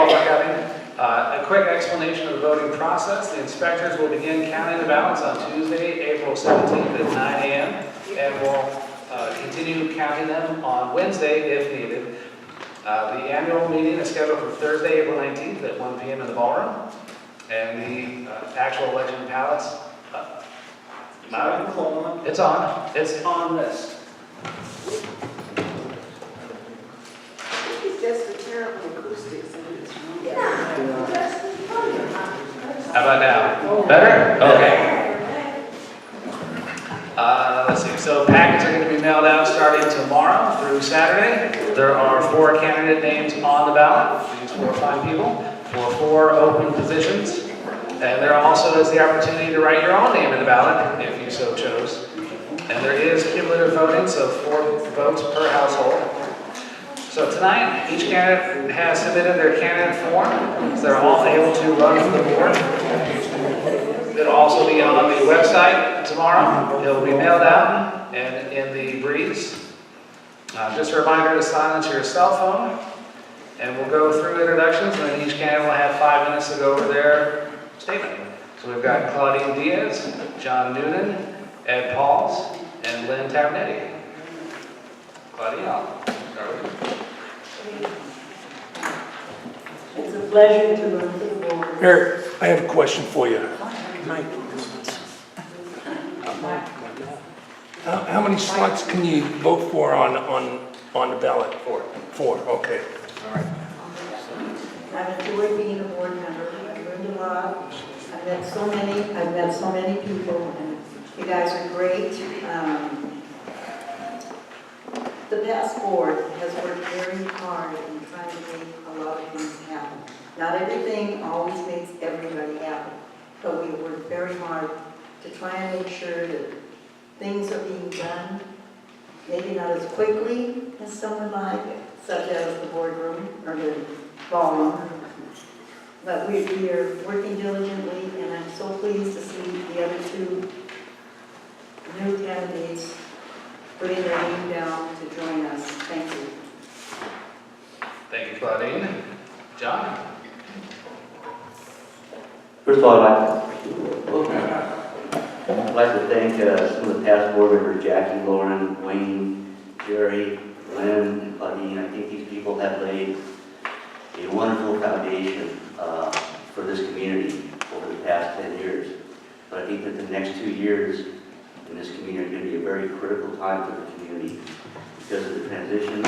we're having. A quick explanation of the voting process. The inspectors will begin counting the ballots on Tuesday, April 17th at 9 a.m. and will continue counting them on Wednesday if needed. The annual meeting is scheduled for Thursday, April 19th at 1 p.m. in the ballroom. And the actual election ballots, it's on. It's on this. It's just the terrible acoustics in this room. How about now? Better? Okay. Let's see. So packets are going to be mailed out starting tomorrow through Saturday. There are 4 candidate names on the ballot. These 4 or 5 people for 4 open positions. And there also is the opportunity to write your own name in the ballot if you so chose. And there is cumulative voting, so 4 votes per household. So tonight, each candidate has submitted their candidate form, so they're all able to run for the board. It'll also be on the website tomorrow. It'll be mailed out and in the briefs. Just a reminder to silence your cell phone. And we'll go through introductions, and then each candidate will have 5 minutes to go over their statement. So we've got Claudine Diaz, John Noonan, Ed Pauls, and Lynn Tabernetti. Claudine, I'll start with you. It's a pleasure to run for the board. Mayor, I have a question for you. How many slots can you vote for on the ballot? 4. 4, okay. All right. I've enjoyed being a board member. I've learned a lot. I've met so many people, and you guys are great. The past board has worked very hard in trying to make a lot of things happen. Not everything always makes everybody happy, but we work very hard to try and make sure that things are being done, maybe not as quickly as some would like, such as the boardroom or the ballroom. But we are working diligently, and I'm so pleased to see the other 2 new candidates putting their name down to join us. Thank you. Thank you, Claudine. John? First of all, I'd like to thank some of the past board members, Jackie, Lauren, Wayne, Jerry, Lynn, and Claudine. I think these people have laid a wonderful foundation for this community over the past 10 years. But I think that the next 2 years in this community are going to be a very critical time for the community because of the transition,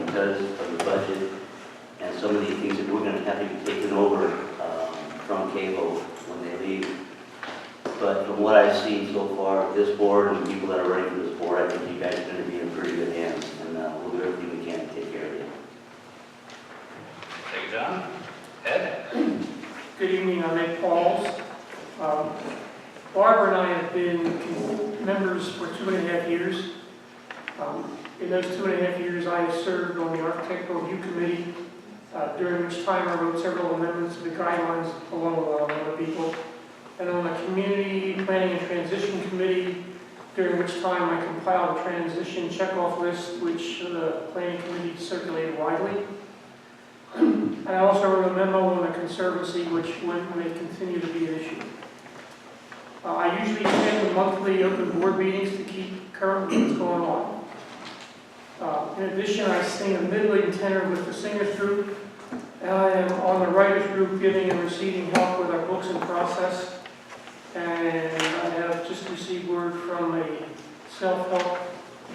because of the budget, and some of the things that we're going to have to be taken over from cable when they leave. But from what I've seen so far, this board and the people that are running for this board, I think you guys are going to be in pretty good hands, and we'll do everything we can to take care of you. Thank you, John. Ed? Good evening, I'm Ed Pauls. Barbara and I have been members for 2.5 years. In those 2.5 years, I have served on the Architectural Review Committee, during which time I wrote several amendments to the guidelines along with a lot of other people. And on the Community Planning and Transition Committee, during which time I compiled a transition checkoff list, which the Planning Committee circulated widely. I also wrote a memo on the Conservancy, which may continue to be an issue. I usually attend the monthly open board meetings to keep current with what's going on. In addition, I sing a mid-league tenor with the singers group, and I am on the writers group giving and receiving help with our books in process. And I have just received word from a self-help,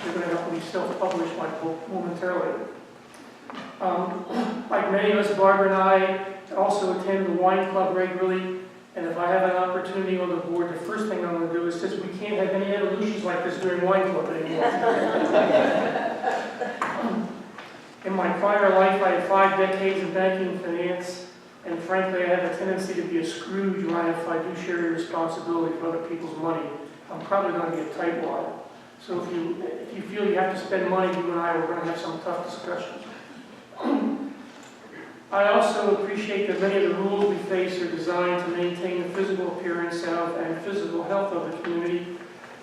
they're going to help me self-publish my book momentarily. Like many of us, Barbara and I also attend the wine club regularly, and if I have an opportunity on the board, the first thing I'm going to do is since we can't have any evolutions like this during wine club anymore. In my prior life, I had 5 decades in banking and finance, and frankly, I have a tendency to be a Scrooge when I have fiduciary responsibility for other people's money. I'm probably going to be a tightwad. So if you feel you have to spend money, you and I are going to have some tough discussions. I also appreciate that many of the rules we face are designed to maintain the physical appearance of and physical health of the community,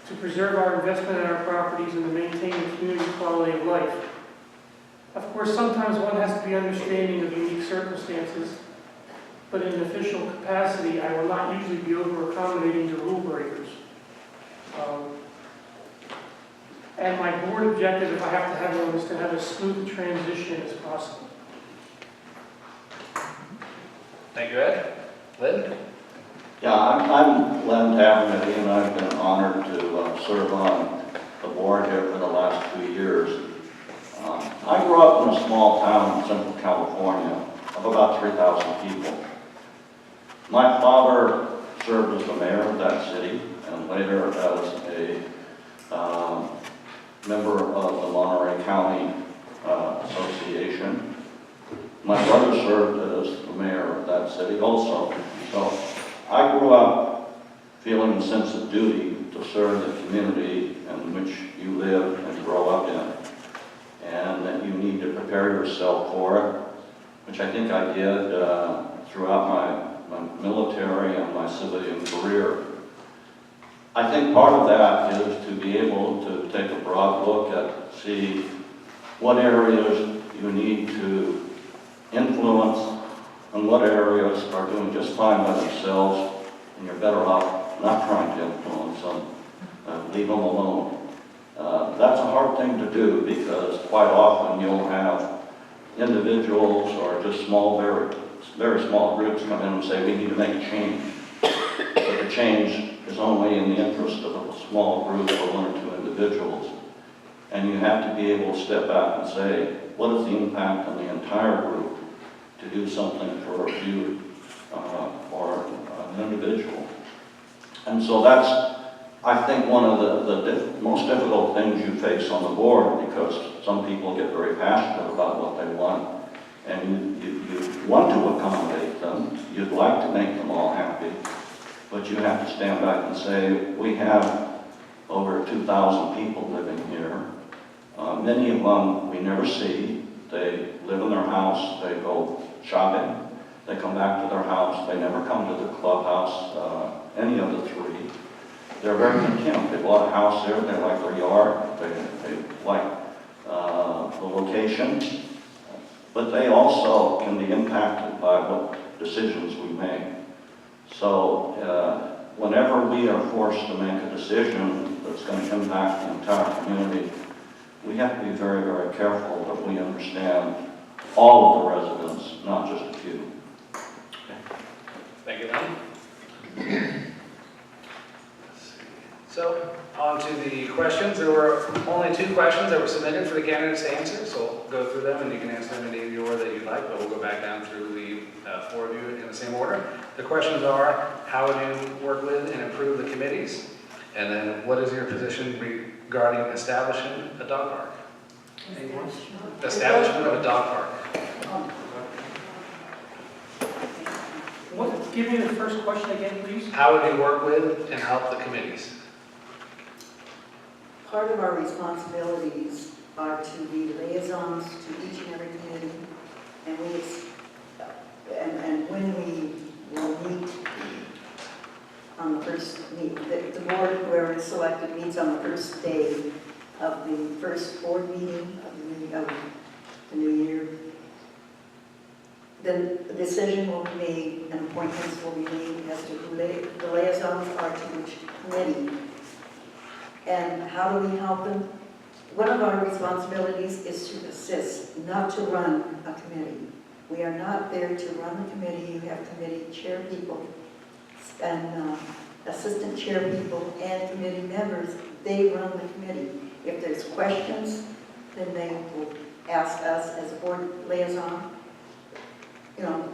to preserve our investment in our properties, and to maintain the community quality of life. Of course, sometimes one has to be understanding of unique circumstances, but in an official capacity, I will not usually be over-accommodating to rule breakers. And my board objective, if I have to have one, is to have as smooth a transition as possible. Thank you, Ed. Lynn? Yeah, I'm Len Tavernier, and I've been honored to serve on the board here for the last 2 years. I grew up in a small town in Central California of about 3,000 people. My father served as the mayor of that city and later as a member of the Monterey County Association. My brother served as the mayor of that city also. So I grew up feeling a sense of duty to serve the community in which you live and grow up in, and that you need to prepare yourself for it, which I think I did throughout my military and my civilian career. I think part of that is to be able to take a broad look at, see what areas you need to influence and what areas are doing just fine by themselves, and you're better off not trying to influence them, leave them alone. That's a hard thing to do because quite often you'll have individuals or just small, very small groups come in and say, we need to make a change. But the change is only in the interest of a small group or 1 or 2 individuals. And you have to be able to step back and say, what is the impact on the entire group to do something for you or an individual? And so that's, I think, one of the most difficult things you face on the board, because some people get very passionate about what they want, and you want to accommodate them, you'd like to make them all happy, but you have to stand back and say, we have over 2,000 people living here. Many of them we never see. They live in their house, they go shopping, they come back to their house, they never come to the clubhouse, any of the 3. They're very content. They bought a house there, they like their yard, they like the location, but they also can be impacted by what decisions we make. So whenever we are forced to make a decision that's going to impact the entire community, we have to be very, very careful that we understand all of the residents, not just a few. Thank you, Lynn. So, on to the questions. There were only 2 questions that were submitted for the candidates to answer, so we'll go through them and you can answer them in any order that you'd like, but we'll go back down through the 4 of you in the same order. The questions are, how would you work with and improve the committees? And then, what is your position regarding establishing a dog park? Establishment of a dog park. Give me the first question again, please. How would you work with and help the committees? Part of our responsibilities are to be liaisons to each and every committee, and when we will meet on the first meet, the board, whoever is selected, meets on the first day of the first board meeting of the new year. Then the decision will be made and appointments will be made as to who the liaisons are to which committee. And how do we help them? One of our responsibilities is to assist, not to run a committee. We are not there to run the committee. You have committee chair people and assistant chair people and committee members. They run the committee. If there's questions, then they will ask us as a board liaison,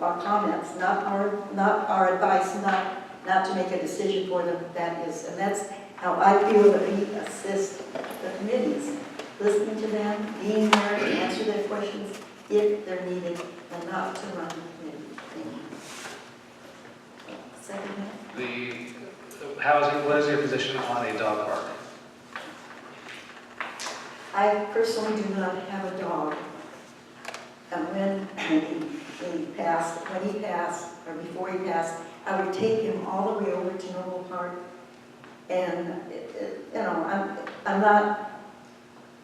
our comments, not our advice, not to make a decision for them. And that's how I feel that we assist the committees, listening to them, being there to answer their questions if they're needed, and not to run the committee. Second. What is your position on a dog park? I personally do not have a dog. And when he passed, or before he passed, I would take him all the way over to Noble Park. And, I'm not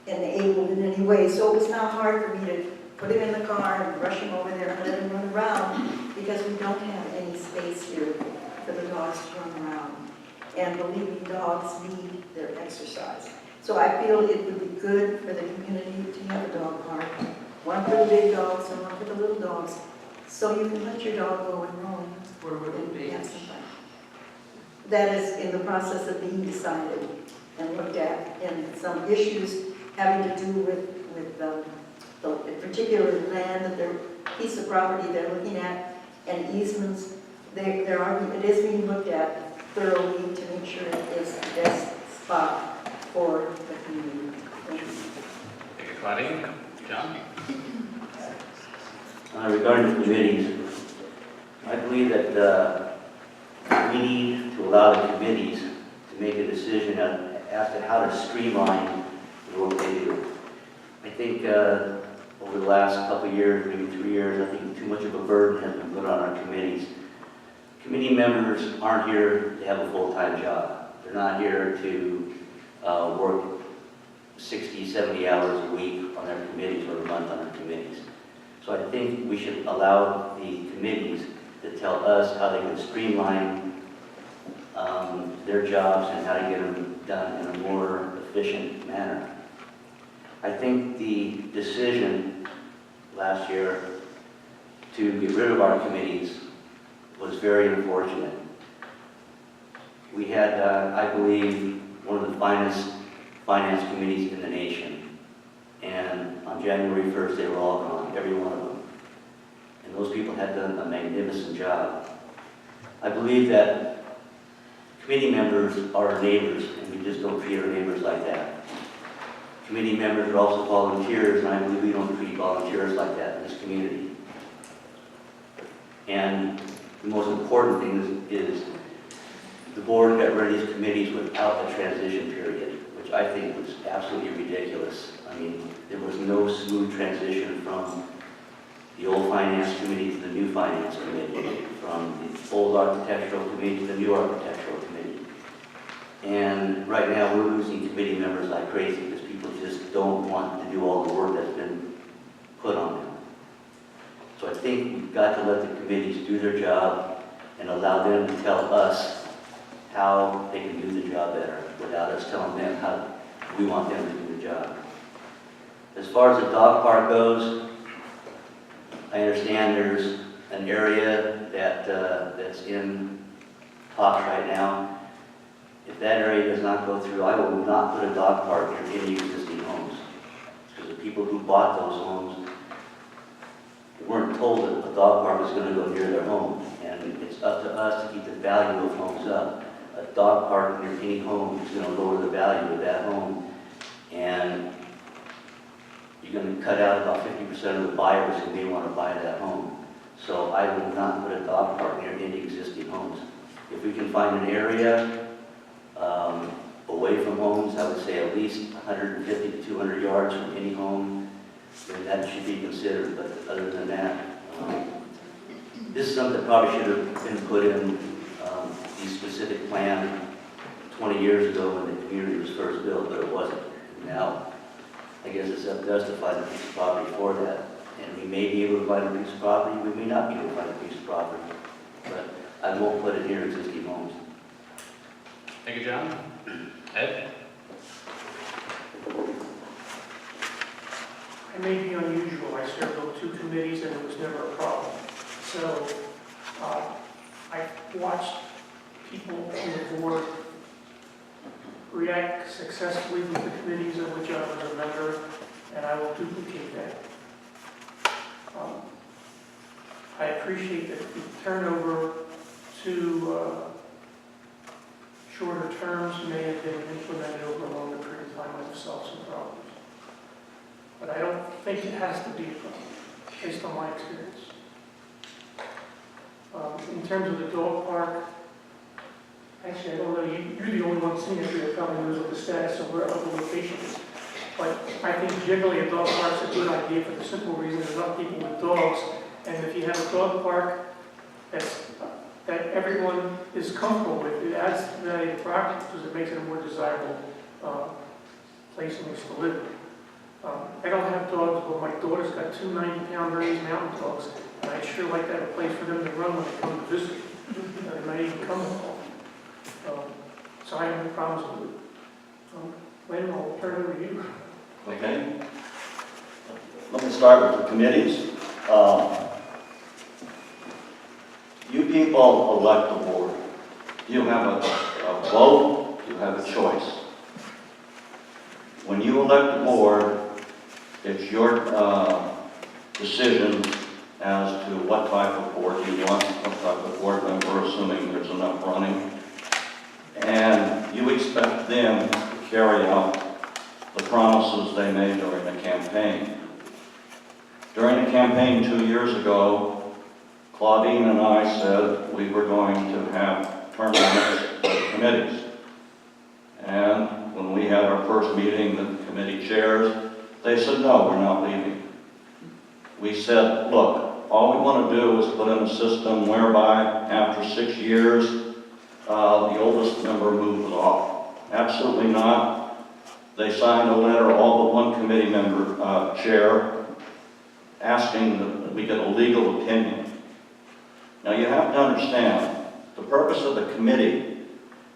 enabled in any way. So it was not hard for me to put him in the car and rush him over there and let him run around, because we don't have any space here for the dogs to run around. And believe me, dogs need their exercise. So I feel it would be good for the community to have a dog park, one for the big dogs and one for the little dogs, so you can let your dog go and roam. Where would it be? and have some fun. That is in the process of being decided and looked at, and some issues having to do with the particular land that they're, piece of property they're looking at, and easements. It is being looked at thoroughly to make sure it is the best spot for the community. Thank you. Thank you, Claudine. John? Regarding the committees, I believe that we need to allow the committees to make a decision as to how to streamline the work they do. I think over the last couple of years, maybe 3 years, I think too much of a burden has been put on our committees. Committee members aren't here to have a full-time job. They're not here to work 60, 70 hours a week on their committees or a month on their committees. So I think we should allow the committees to tell us how they can streamline their jobs and how to get them done in a more efficient manner. I think the decision last year to get rid of our committees was very unfortunate. We had, I believe, one of the finest finance committees in the nation. And on January 1st, they were all gone, every one of them. And those people had done a magnificent job. I believe that committee members are our neighbors, and we just don't treat our neighbors like that. Committee members are also volunteers, and I believe we don't treat volunteers like that in this community. And the most important thing is the board got rid of these committees without a transition period, which I think was absolutely ridiculous. I mean, there was no smooth transition from the old finance committee to the new finance committee, from the old architectural committee to the new architectural committee. And right now we're losing committee members like crazy because people just don't want to do all the work that's been put on them. So I think we've got to let the committees do their job and allow them to tell us how they can do the job better without us telling them how we want them to do the job. As far as the dog park goes, I understand there's an area that's in talks right now. If that area does not go through, I will not put a dog park near any existing homes. Because the people who bought those homes weren't told that a dog park was going to go near their home. And it's up to us to keep the value of homes up. A dog park near any home is going to lower the value of that home. And you're going to cut out about 50% of the buyers who may want to buy that home. So I will not put a dog park near any existing homes. If we can find an area away from homes, I would say at least 150 to 200 yards from any home, then that should be considered. But other than that, this is something that probably should have been put in the specific plan 20 years ago when the community was first built, but it wasn't. Now, I guess it's up to us to find a piece of property for that. And we may be able to find a piece of property, we may not be able to find a piece of property. But I won't put it near existing homes. Thank you, John. Ed? I may be unusual, I served on 2 committees and it was never a problem. So I watched people on the board react successfully with the committees of which I was a member, and I will duplicate that. I appreciate that the turnover to shorter terms may have been implemented over a longer period of time might have solved some problems. But I don't think it has to be a problem, based on my experience. In terms of the dog park, actually, I don't know, you're the only one seeing it here that probably knows what the status of where the location is. But I think generally a dog park's a good idea for the simple reason there's enough people with dogs. And if you have a dog park that everyone is comfortable with, it adds value to the property because it makes it a more desirable place in which to live. I don't have dogs, but my daughter's got two 90-pound Bernese Mountain Dogs, and I'd sure like to have a place for them to run when they come to visit. They might even come along. So I have no problems with it. Lynn, I'll turn it over to you. Okay? Let me start with the committees. You people elect the board. You have a vote, you have a choice. When you elect the board, it's your decision as to what type of board you want, what type of board member, assuming there's enough running. And you expect them to carry out the promises they made during the campaign. During the campaign 2 years ago, Claudine and I said we were going to have term limits for the committees. And when we had our first meeting with the committee chairs, they said, no, we're not leaving. We said, look, all we want to do is put in a system whereby after 6 years, the oldest member moves off. Absolutely not. They signed a letter, all but one committee member, chair, asking that we get a legal opinion. Now you have to understand, the purpose of the committee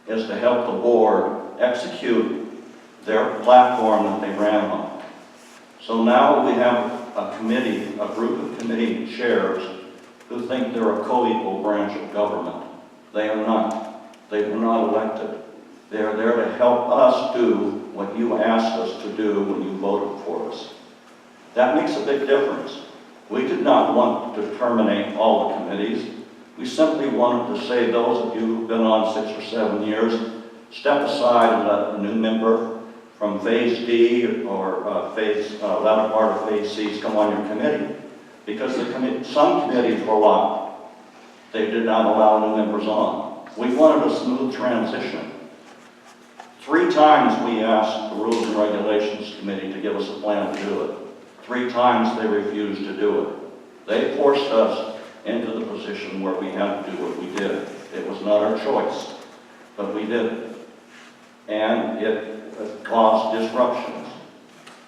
is to help the board execute their platform that they ran on. So now we have a committee, a group of committee chairs who think they're a co-equal branch of government. They are not. They were not elected. They are there to help us do what you asked us to do when you voted for us. That makes a big difference. We did not want to terminate all the committees. We simply wanted to say those of you who've been on 6 or 7 years, step aside and let a new member from Phase D or latter part of Phase C come on your committee. Because some committees were locked. They did not allow new members on. We wanted a smooth transition. 3 times we asked the Rules and Regulations Committee to give us a plan to do it. 3 times they refused to do it. They forced us into the position where we had to do what we did. It was not our choice, but we did it. And it caused disruptions.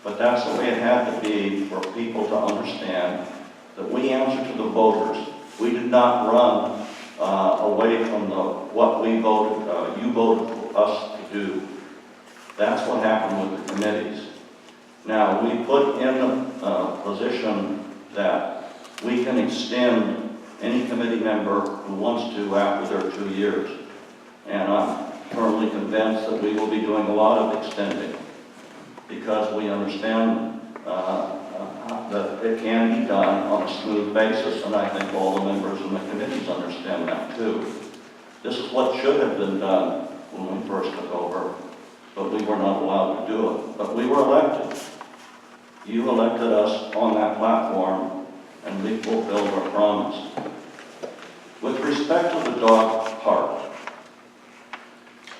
But that's the way it had to be for people to understand that we answer to the voters. We did not run away from what we voted, you voted for us to do. That's what happened with the committees. Now, we put in a position that we can extend any committee member who wants to after their 2 years. And I'm firmly convinced that we will be doing a lot of extending because we understand that it can be done on a smooth basis, and I think all the members in the committees understand that too. This is what should have been done when we first took over, but we were not allowed to do it. But we were elected. You elected us on that platform, and we fulfilled our promise. With respect to the dog park,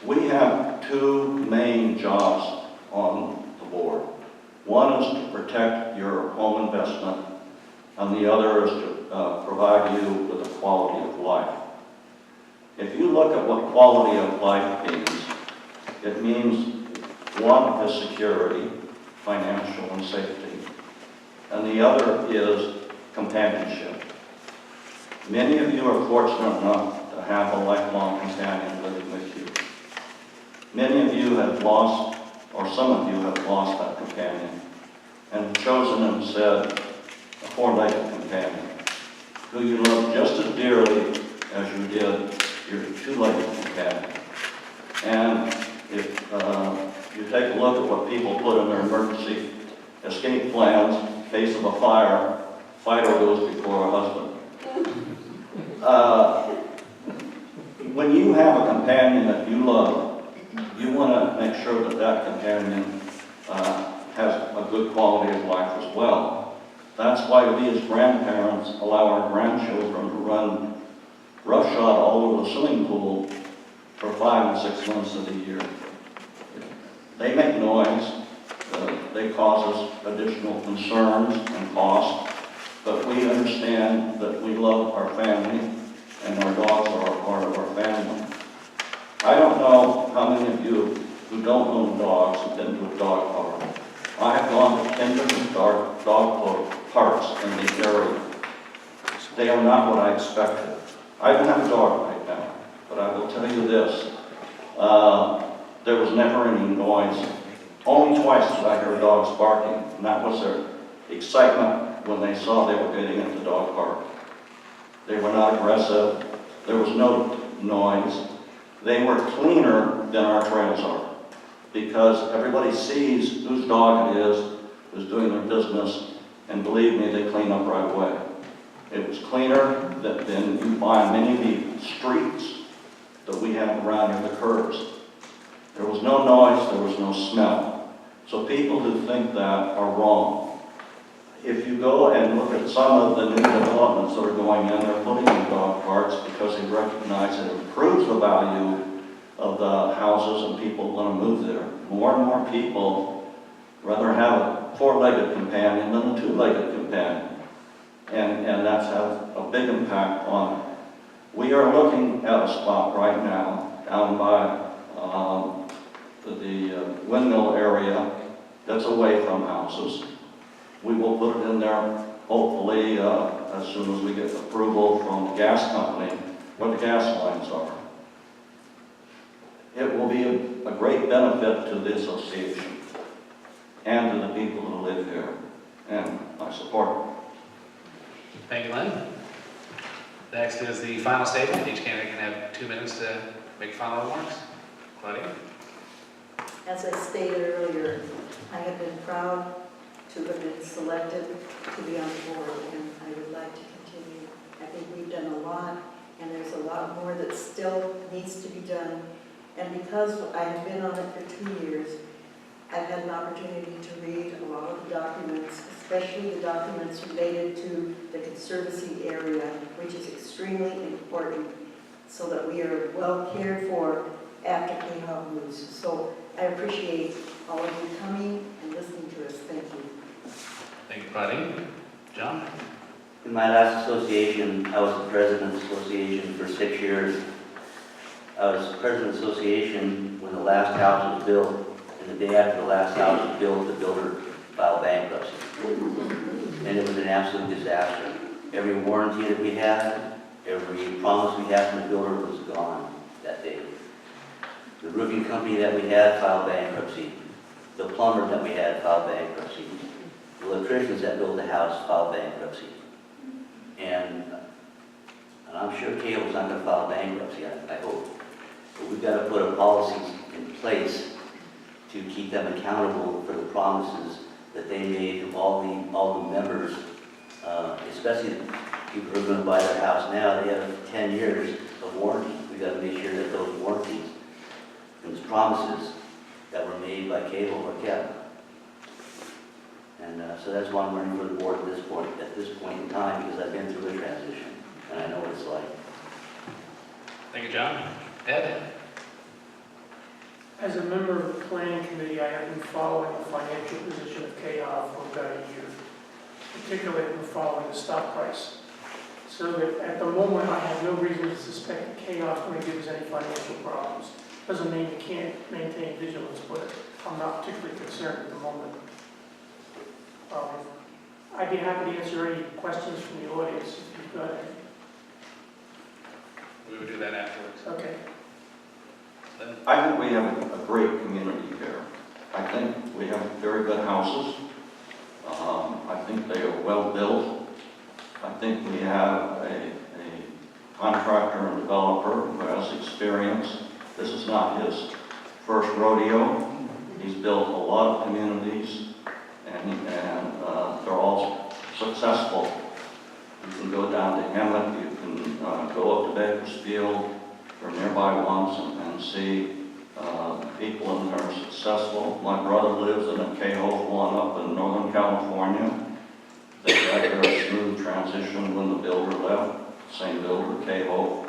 we have 2 main jobs on the board. One is to protect your home investment, and the other is to provide you with a quality of life. If you look at what quality of life means, it means one is security, financial and safety, and the other is companionship. Many of you are fortunate enough to have a lifelong companion living with you. Many of you have lost, or some of you have lost that companion, and chosen instead a 4-legged companion, who you love just as dearly as you did your 2-legged companion. And if you take a look at what people put in their emergency escape plans, in case of a fire, fighter goes before a husband. When you have a companion that you love, you want to make sure that that companion has a good quality of life as well. That's why we as grandparents allow our grandchildren to run roughshod all over the swimming pool for 5 and 6 months of the year. They make noise, they cause us additional concerns and costs, but we understand that we love our family and our dogs are a part of our family. I don't know how many of you who don't own dogs have been to a dog park. I have gone gone to 10 different dog parks in the area. They are not what I expected. I don't have a dog right now, but I will tell you this. There was never any noise. Only twice did I hear dogs barking, and that was their excitement when they saw they were getting into the dog park. They were not aggressive. There was no noise. They were cleaner than our trails are, because everybody sees whose dog it is, who's doing their business, and believe me, they clean up right away. It was cleaner than you find many of the streets that we have around here, the curbs. There was no noise, there was no smell. So people who think that are wrong. If you go and look at some of the new developments that are going in, they're putting in dog parks because they recognize it improves the value of the houses and people want to move there. More and more people rather have a four-legged companion than a two-legged companion. And that's had a big impact on it. We are looking at a spot right now down by the windmill area that's away from houses. We will put it in there, hopefully, as soon as we get approval from the gas company, where the gas lines are. It will be a great benefit to the association and to the people who live here, and I support it. Thank you, Lynn. Next is the final statement. Each candidate can have 2 minutes to make final remarks. Claudia? As I stated earlier, I have been proud to have been selected to be on the board, and I would like to continue. I think we've done a lot, and there's a lot more that still needs to be done. And because I have been on it for 2 years, I've had an opportunity to read a lot of the documents, especially the documents related to the Conservancy area, which is extremely important so that we are well cared for after Quahog moves. So I appreciate all of you coming and listening to us. Thank you. Thank you, Claudia. John? In my last association, I was the president of the association for 6 years. I was president of the association when the last house was built, and the day after the last house was built, the builder filed bankruptcy. And it was an absolute disaster. Every warranty that we had, every promise we had from the builder was gone that day. The roofing company that we had filed bankruptcy. The plumber that we had filed bankruptcy. The electricians that built the house filed bankruptcy. And I'm sure Cable's not going to file bankruptcy, I hope. But we've got to put a policy in place to keep them accountable for the promises that they made to all the members, especially the people who are going to buy their house now. They have 10 years of warranty. We've got to make sure that those warranties, those promises that were made by Cable are kept. And so that's why I'm running for the board at this point in time, because I've been through a transition, and I know what it's like. Thank you, John. Ed? As a member of the planning committee, I have been following the financial position of KOF for about a year. Particularly, I've been following the stock price. So that at the moment, I have no reason to suspect that KOF is going to give us any financial problems. Doesn't mean we can't maintain vigilance, but I'm not particularly concerned at the moment. I'd be happy to answer any questions from the audience if you've got any. We would do that afterwards. Okay. Lynn? I think we have a great community here. I think we have very good houses. I think they are well built. I think we have a contractor and developer who has experience. This is not his first rodeo. He's built a lot of communities, and they're all successful. You can go down to Hamlet, you can go up to Bakersfield or nearby ones and see people and they're successful. My brother lives in a Quahog one up in Northern California. They had a very smooth transition when the builder left, same builder, Quahog.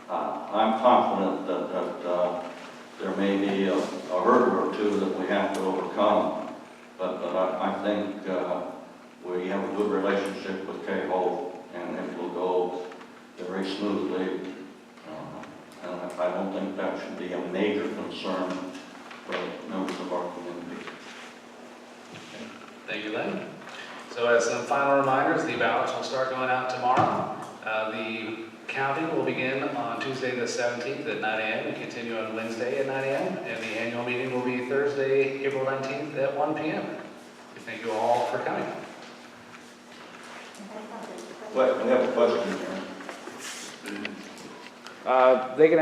I'm confident that there may be a hurdle or two that we have to overcome, but I think we have a good relationship with Quahog, and it will go very smoothly. And I don't think that should be a major concern for members of our community. Thank you, Lynn. So as some final reminders, the ballots will start going out tomorrow. The counting will begin on Tuesday the 17th at 9 a.m. and continue on Wednesday at 9 a.m. And the annual meeting will be Thursday, April 19th at 1 p.m. We thank you all for coming. Wait, we have a question here. They can